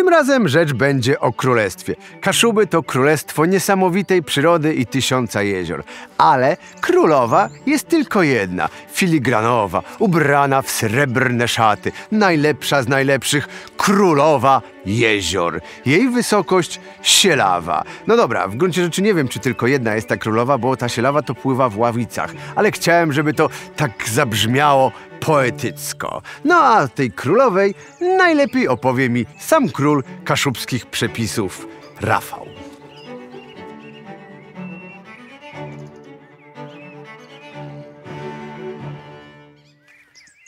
Tym razem rzecz będzie o królestwie. Kaszuby to królestwo niesamowitej przyrody i tysiąca jezior. Ale królowa jest tylko jedna, filigranowa, ubrana w srebrne szaty. Najlepsza z najlepszych, królowa jezior. Jej wysokość Sielawa. No dobra, w gruncie rzeczy nie wiem, czy tylko jedna jest ta królowa, bo ta Sielawa to pływa w Ławicach. Ale chciałem, żeby to tak zabrzmiało poetycko. No a o tej królowej najlepiej opowie mi sam król kaszubskich przepisów, Rafał.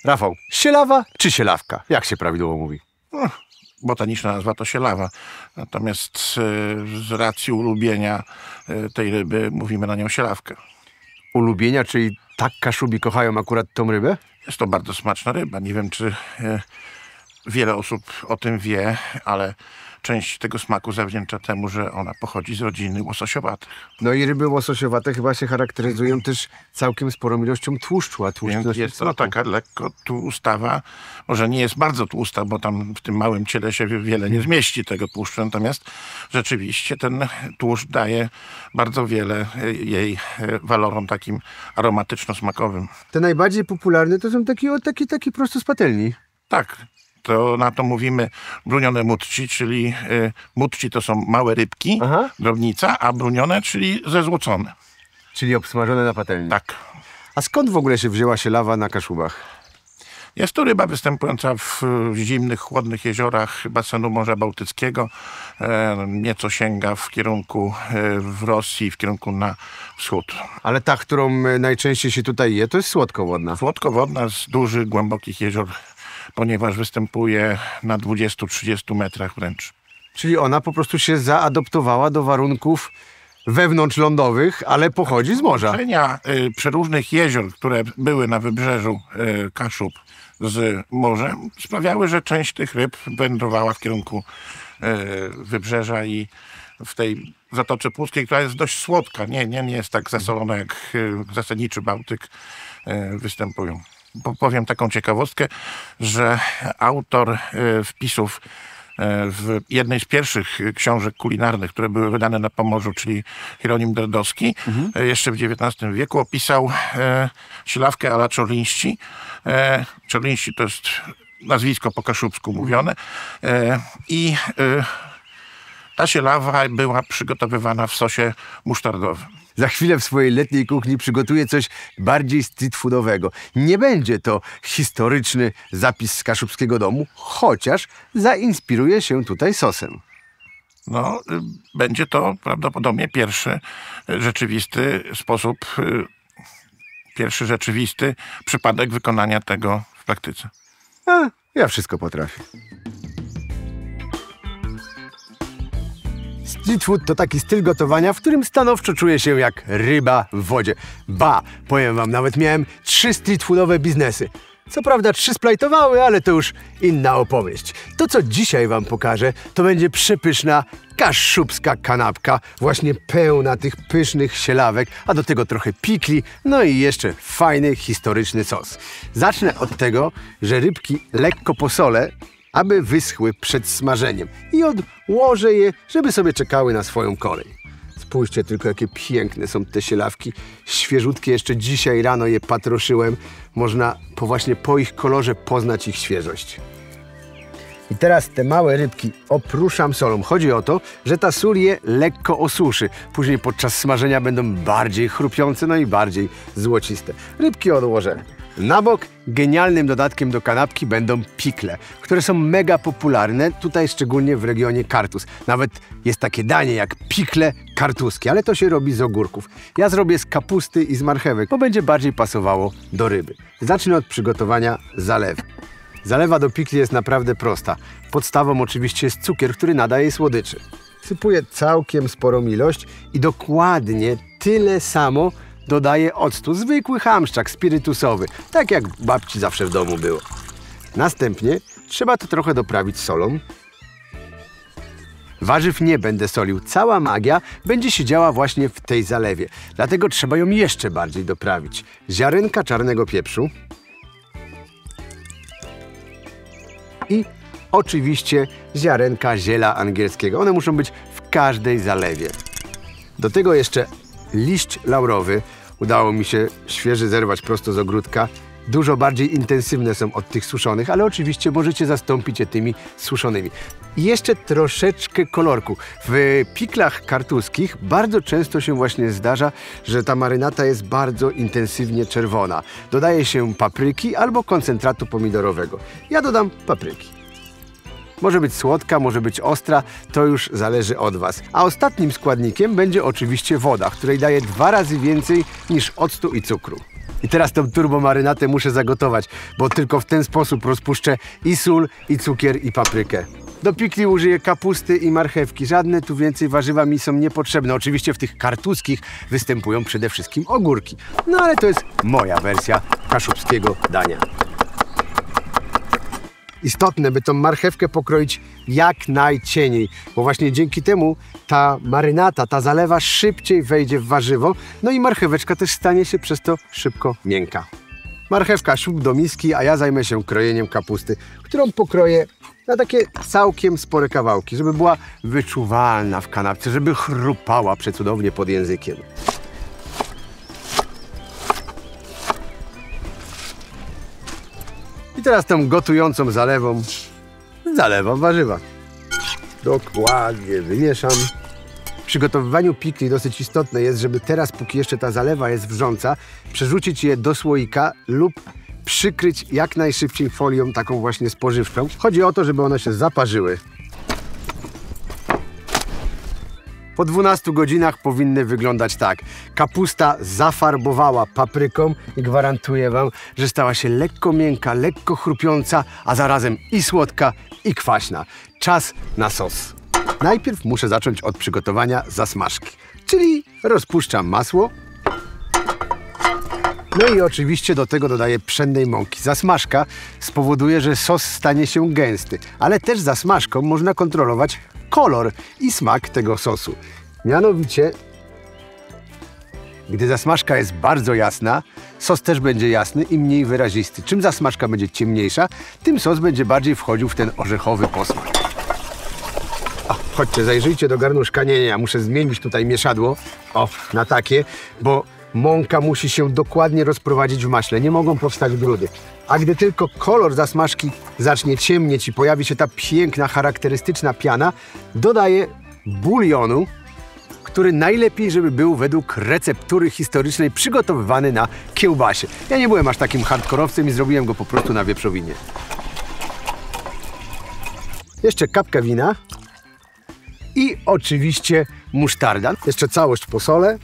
Rafał, Sielawa czy Sielawka? Jak się prawidłowo mówi? Botaniczna nazwa to Sielawa. Natomiast z racji ulubienia tej ryby mówimy na nią Sielawkę. Ulubienia, czyli tak Kaszubi kochają akurat tą rybę? Jest to bardzo smaczna ryba. Nie wiem, czy wiele osób o tym wie, ale część tego smaku zawdzięcza temu, że ona pochodzi z rodziny łososiowatych. No i ryby łososiowate chyba się charakteryzują też całkiem sporą ilością tłuszczu, a tłuszcz Jest to taka lekko tłustawa, może nie jest bardzo tłusta, bo tam w tym małym ciele się wiele nie zmieści tego tłuszczu, natomiast rzeczywiście ten tłuszcz daje bardzo wiele jej walorom takim aromatyczno-smakowym. Te najbardziej popularne to są takie prosto z patelni. Tak. To na to mówimy brunione mutci, czyli mutci to są małe rybki, drobnica, a brunione, czyli zezłocone. Czyli obsmażone na patelni. Tak. A skąd w ogóle się wzięła Sielawa na Kaszubach? Jest to ryba występująca w zimnych, chłodnych jeziorach basenu Morza Bałtyckiego. Nieco sięga w kierunku w Rosji, w kierunku na wschód. Ale ta, którą najczęściej się tutaj je, to jest słodkowodna. Słodkowodna z dużych, głębokich jezior, ponieważ występuje na 20-30 metrach wręcz. Czyli ona po prostu się zaadoptowała do warunków wewnątrzlądowych, ale pochodzi z morza. Przeróżnych jezior, które były na wybrzeżu Kaszub z morzem, sprawiały, że część tych ryb wędrowała w kierunku wybrzeża i w tej Zatoce Puskiej, która jest dość słodka, nie jest tak zasolona jak zasadniczy Bałtyk, występują. Powiem taką ciekawostkę, że autor wpisów w jednej z pierwszych książek kulinarnych, które były wydane na Pomorzu, czyli Hieronim Derdowski, jeszcze w XIX wieku opisał Sielawkę a la Czorlińści. Czorlińści to jest nazwisko po kaszubsku mówione. I ta sielawa była przygotowywana w sosie musztardowym. Za chwilę w swojej letniej kuchni przygotuję coś bardziej street foodowego. Nie będzie to historyczny zapis z kaszubskiego domu, chociaż zainspiruje się tutaj sosem. No, będzie to prawdopodobnie pierwszy rzeczywisty przypadek wykonania tego w praktyce. Ja wszystko potrafię. Street food to taki styl gotowania, w którym stanowczo czuję się jak ryba w wodzie. Ba, powiem wam, nawet miałem 3 street foodowe biznesy. Co prawda 3 splajtowały, ale to już inna opowieść. To, co dzisiaj wam pokażę, to będzie przepyszna kaszubska kanapka, właśnie pełna tych pysznych sielawek, a do tego trochę pikli, no i jeszcze fajny, historyczny sos. Zacznę od tego, że rybki lekko posolę, aby wyschły przed smażeniem i odłożę je, żeby sobie czekały na swoją kolej. Spójrzcie tylko, jakie piękne są te sielawki. Świeżutkie, jeszcze dzisiaj rano je patroszyłem. Można właśnie po ich kolorze poznać ich świeżość. I teraz te małe rybki opruszam solą. Chodzi o to, że ta sól je lekko osuszy. Później podczas smażenia będą bardziej chrupiące, no i bardziej złociste. Rybki odłożę na bok. Genialnym dodatkiem do kanapki będą pikle, które są mega popularne, tutaj szczególnie w regionie Kartus. Nawet jest takie danie jak pikle kartuskie, ale to się robi z ogórków. Ja zrobię z kapusty i z marchewek, bo będzie bardziej pasowało do ryby. Zacznę od przygotowania zalewu. Zalewa do pikli jest naprawdę prosta. Podstawą oczywiście jest cukier, który nadaje jej słodyczy. Sypuję całkiem sporą ilość i dokładnie tyle samo dodaję octu. Zwykły chamszczak spirytusowy, tak jak babci zawsze w domu było. Następnie trzeba to trochę doprawić solą. Warzyw nie będę solił. Cała magia będzie się działa właśnie w tej zalewie. Dlatego trzeba ją jeszcze bardziej doprawić. Ziarenka czarnego pieprzu i oczywiście ziarenka ziela angielskiego. One muszą być w każdej zalewie. Do tego jeszcze liść laurowy. Udało mi się świeży zerwać prosto z ogródka. Dużo bardziej intensywne są od tych suszonych, ale oczywiście możecie zastąpić je tymi suszonymi. I jeszcze troszeczkę kolorku. W piklach kartuskich bardzo często się właśnie zdarza, że ta marynata jest bardzo intensywnie czerwona. Dodaje się papryki albo koncentratu pomidorowego. Ja dodam papryki. Może być słodka, może być ostra, to już zależy od Was. A ostatnim składnikiem będzie oczywiście woda, której daje 2 razy więcej niż octu i cukru. I teraz tą turbomarynatę muszę zagotować, bo tylko w ten sposób rozpuszczę i sól, i cukier, i paprykę. Do pikli użyję kapusty i marchewki. Żadne tu więcej warzywa mi są niepotrzebne. Oczywiście w tych kartuskich występują przede wszystkim ogórki. No ale to jest moja wersja kaszubskiego dania. Istotne, by tą marchewkę pokroić jak najcieniej, bo właśnie dzięki temu ta marynata, ta zalewa szybciej wejdzie w warzywo, no i marcheweczka też stanie się przez to szybko miękka. Marchewka siup do miski, a ja zajmę się krojeniem kapusty, którą pokroję na takie całkiem spore kawałki, żeby była wyczuwalna w kanapce, żeby chrupała przecudownie pod językiem. I teraz tą gotującą zalewą zalewam warzywa. Dokładnie wymieszam. W przygotowywaniu pikli dosyć istotne jest, żeby teraz, póki jeszcze ta zalewa jest wrząca, przerzucić je do słoika lub przykryć jak najszybciej folią taką właśnie spożywczą. Chodzi o to, żeby one się zaparzyły. Po 12 godzinach powinny wyglądać tak. Kapusta zafarbowała papryką i gwarantuję Wam, że stała się lekko miękka, lekko chrupiąca, a zarazem i słodka, i kwaśna. Czas na sos. Najpierw muszę zacząć od przygotowania zasmażki, czyli rozpuszczam masło. No i oczywiście do tego dodaję pszennej mąki. Zasmażka spowoduje, że sos stanie się gęsty, ale też zasmażką można kontrolować kolor i smak tego sosu. Mianowicie, gdy zasmażka jest bardzo jasna, sos też będzie jasny i mniej wyrazisty. Czym zasmażka będzie ciemniejsza, tym sos będzie bardziej wchodził w ten orzechowy posmak. O, chodźcie, zajrzyjcie do garnuszka. Nie, ja muszę zmienić tutaj mieszadło. O, na takie, bo mąka musi się dokładnie rozprowadzić w maśle. Nie mogą powstać brudy. A gdy tylko kolor zasmażki zacznie ciemnieć i pojawi się ta piękna, charakterystyczna piana, dodaję bulionu, który najlepiej, żeby był według receptury historycznej przygotowywany na kiełbasie. Ja nie byłem aż takim hardkorowcem i zrobiłem go po prostu na wieprzowinie. Jeszcze kapkę wina i oczywiście musztarda. Jeszcze całość posolę.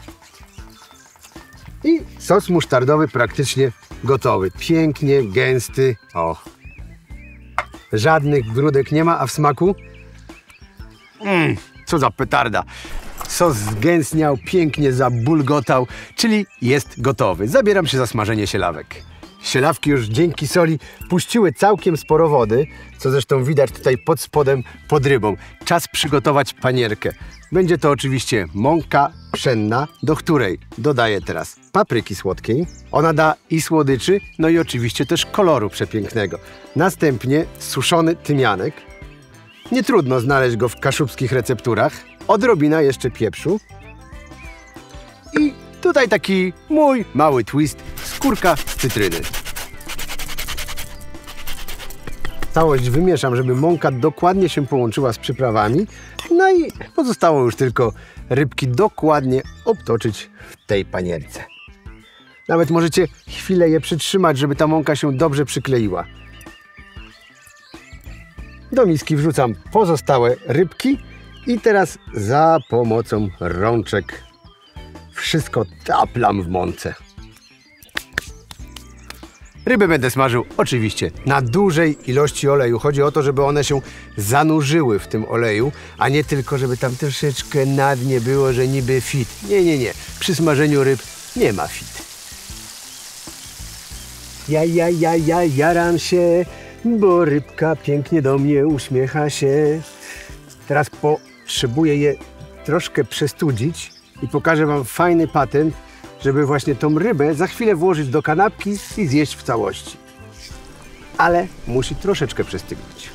I sos musztardowy praktycznie gotowy. Pięknie gęsty. O. Żadnych grudek nie ma, a w smaku? Co za petarda. Sos zgęstniał, pięknie zabulgotał, czyli jest gotowy. Zabieram się za smażenie sielawek. Sielawki już dzięki soli puściły całkiem sporo wody, co zresztą widać tutaj pod spodem, pod rybą. Czas przygotować panierkę. Będzie to oczywiście mąka pszenna, do której dodaję teraz papryki słodkiej. Ona da i słodyczy, no i oczywiście też koloru przepięknego. Następnie suszony tymianek. Nie trudno znaleźć go w kaszubskich recepturach. Odrobina jeszcze pieprzu. I tutaj taki mój mały twist, skórka z cytryny. Całość wymieszam, żeby mąka dokładnie się połączyła z przyprawami. No i pozostało już tylko rybki dokładnie obtoczyć w tej panierce. Nawet możecie chwilę je przytrzymać, żeby ta mąka się dobrze przykleiła. Do miski wrzucam pozostałe rybki i teraz za pomocą rączek wszystko taplam w mące. Ryby będę smażył oczywiście na dużej ilości oleju. Chodzi o to, żeby one się zanurzyły w tym oleju, a nie tylko, żeby tam troszeczkę na dnie było, że niby fit. Nie, nie, nie. Przy smażeniu ryb nie ma fit. Jaram się, bo rybka pięknie do mnie uśmiecha się. Teraz potrzebuję je troszkę przestudzić i pokażę Wam fajny patent, żeby właśnie tą rybę za chwilę włożyć do kanapki i zjeść w całości. Ale musi troszeczkę przestygnąć.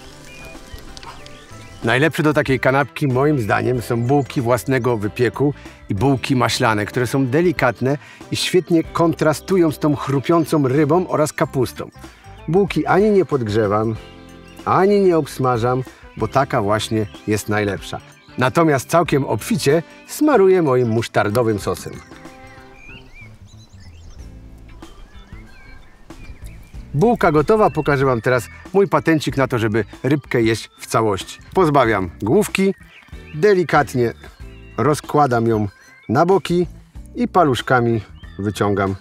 Najlepsze do takiej kanapki moim zdaniem są bułki własnego wypieku i bułki maślane, które są delikatne i świetnie kontrastują z tą chrupiącą rybą oraz kapustą. Bułki ani nie podgrzewam, ani nie obsmażam, bo taka właśnie jest najlepsza. Natomiast całkiem obficie smaruję moim musztardowym sosem. Bułka gotowa, pokażę wam teraz mój patencik na to, żeby rybkę jeść w całości. Pozbawiam główki, delikatnie rozkładam ją na boki i paluszkami wyciągam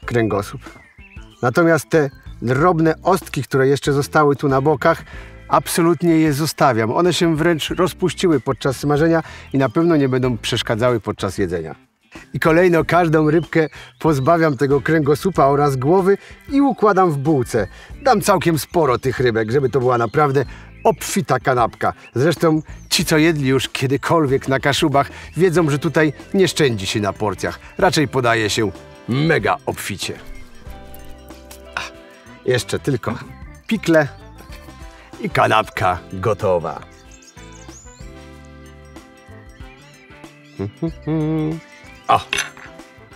kręgosłup. Natomiast te drobne ostki, które jeszcze zostały tu na bokach, absolutnie je zostawiam. One się wręcz rozpuściły podczas smażenia i na pewno nie będą przeszkadzały podczas jedzenia. I kolejno każdą rybkę pozbawiam tego kręgosłupa oraz głowy i układam w bułce. Dam całkiem sporo tych rybek, żeby to była naprawdę obfita kanapka. Zresztą ci, co jedli już kiedykolwiek na Kaszubach, wiedzą, że tutaj nie szczędzi się na porcjach. Raczej podaje się mega obficie. Jeszcze tylko pikle i kanapka gotowa. O!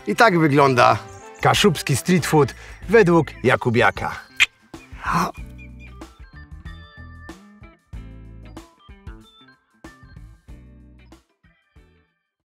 I tak wygląda kaszubski street food według Jakubiaka.